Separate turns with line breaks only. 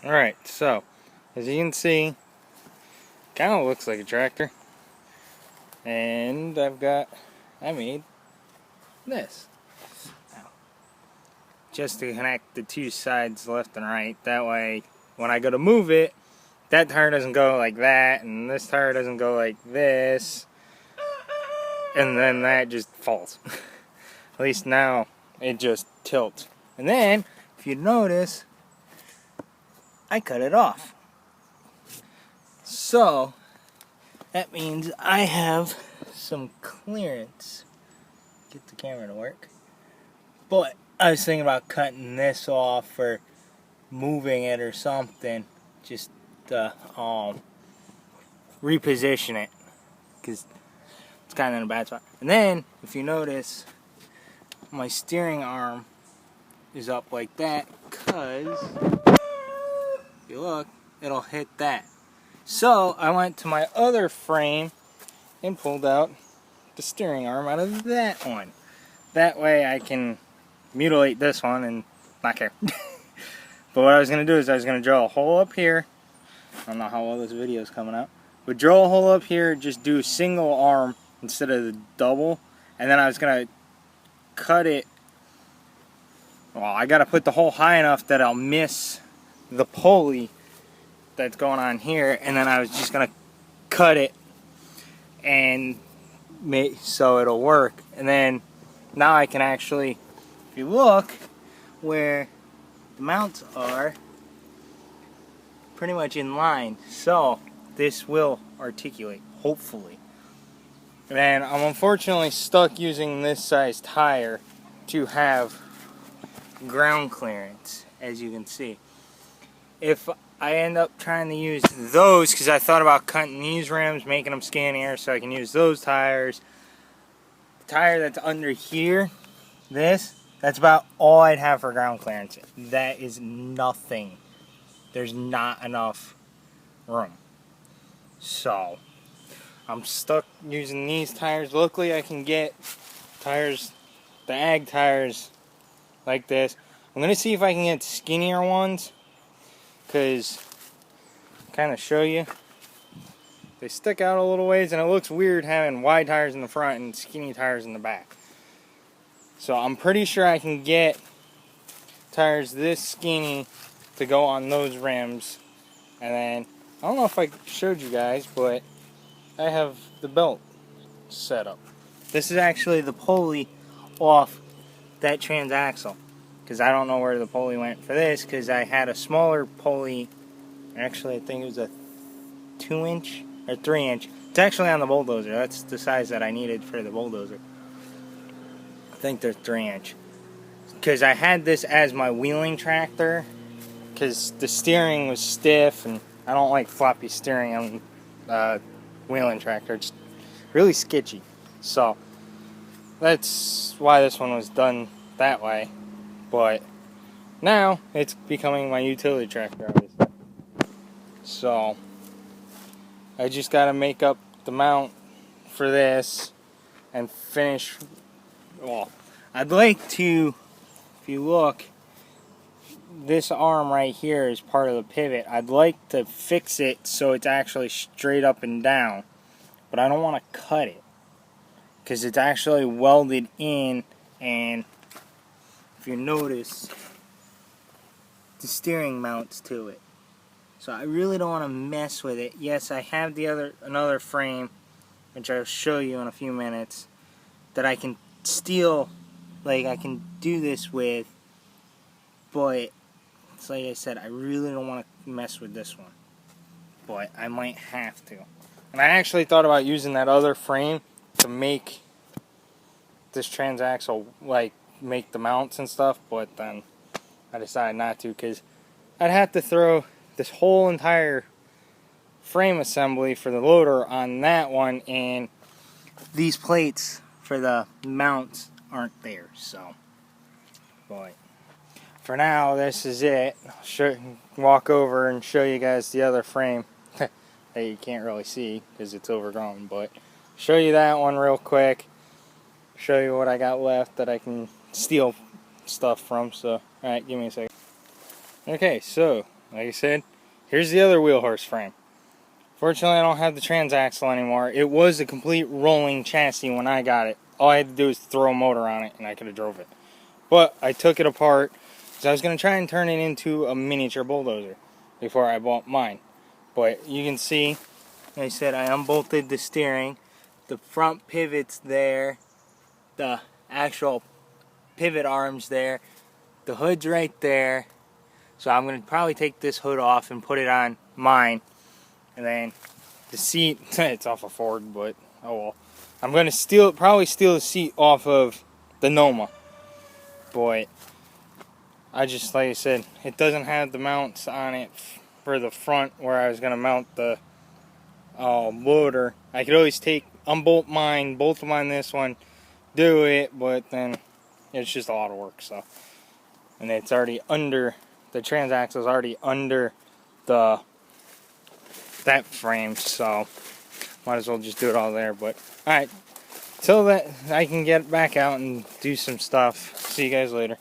Alright, so as you can see, kind of looks like a tractor. And I made this. Just to connect the two sides left and right. That way, when I go to move it, that tire doesn't go like that, and this tire doesn't go like this. And then that just falls. At least now, it just tilts. And then, if you notice, I cut it off. So, that means I have some clearance. Get the camera to work. But I was thinking about cutting this off or moving it or something. Just to reposition it. Because it's kind of in a bad spot. And then, if you notice, my steering arm is up like that. Because, if you look, it'll hit that. So, I went to my other frame and pulled out the steering arm out of that one. That way I can mutilate this one and not care. But what I was going to do is I was going to drill a hole up here. I don't know how well this video is coming out. But drill a hole up here, just do single arm instead of the double. And then I was going to cut it. Well, I got to put the hole high enough that I'll miss the pulley that's going on here. And then I was just going to cut it and make so it'll work. And then now I can actually, if you look where the mounts are, pretty much in line. So this will articulate, hopefully. And I'm unfortunately stuck using this size tire to have ground clearance, as you can see. If I end up trying to use those, because I thought about cutting these rims, making them skinnier so I can use those tires. The tire that's under here, that's about all I'd have for ground clearance. That is nothing. There's not enough room. So, I'm stuck using these tires. Luckily, I can get tires, the ag tires, like this. I'm going to see if I can get skinnier ones, because, kind of show you, they stick out a little ways, and it looks weird having wide tires in the front and skinny tires in the back. So I'm pretty sure I can get tires this skinny to go on those rims. And then, I don't know if I showed you guys, but I have the belt set up. This is actually the pulley off that transaxle, because I don't know where the pulley went for this, because I had a smaller pulley. Actually, I think it was a 2-inch or 3-inch. It's actually on the bulldozer. That's the size that I needed for the bulldozer. I think they're 3-inch. Because I had this as my wheeling tractor, because the steering was stiff, and I don't like floppy steering on wheeling tractor. It's really sketchy. So that's why this one was done that way. But now it's becoming my utility tractor, obviously. So I just got to make up the mount for this and finish. Well, I'd like to, if you look, this arm right here is part of the pivot. I'd like to fix it so it's actually straight up and down, but I don't want to cut it because it's actually welded in, and if you notice, the steering mounts to it. So I really don't want to mess with it. Yes, I have another frame, which I'll show you in a few minutes, that I can still, I can do this with, but it's like I said, I really don't want to mess with this one. But I might have to. And I actually thought about using that other frame to make this transaxle, make the mounts and stuff, but then I decided not to, because I'd have to throw this whole entire frame assembly for the loader on that one, and these plates for the mounts aren't there. So, but for now, this is it. I'll walk over and show you guys the other frame that you can't really see because it's overgrown, but show you that one real quick, show you what I got left that I can steal stuff from. So, alright, give me a second. Okay, so like I said, here's the other wheel horse frame. Fortunately, I don't have the transaxle anymore. It was a complete rolling chassis when I got it. All I had to do was throw a motor on it, and I could have drove it. But I took it apart, because I was going to try and turn it into a miniature bulldozer before I bought mine. But you can see, like I said, I unbolted the steering. The front pivot's there. The actual pivot arm's there. The hood's right there. So I'm going to probably take this hood off and put it on mine. And then the seat, it's off a Ford, but oh well. I'm going to probably steal the seat off of the Noma. But I just, like I said, it doesn't have the mounts on it for the front where I was going to mount the motor. I could always unbolt mine, bolt them on this one, do it, but then it's just a lot of work. So, and it's already under, the transaxle's already under that frame, so might as well just do it all there. But alright, till that I can get back out and do some stuff. See you guys later.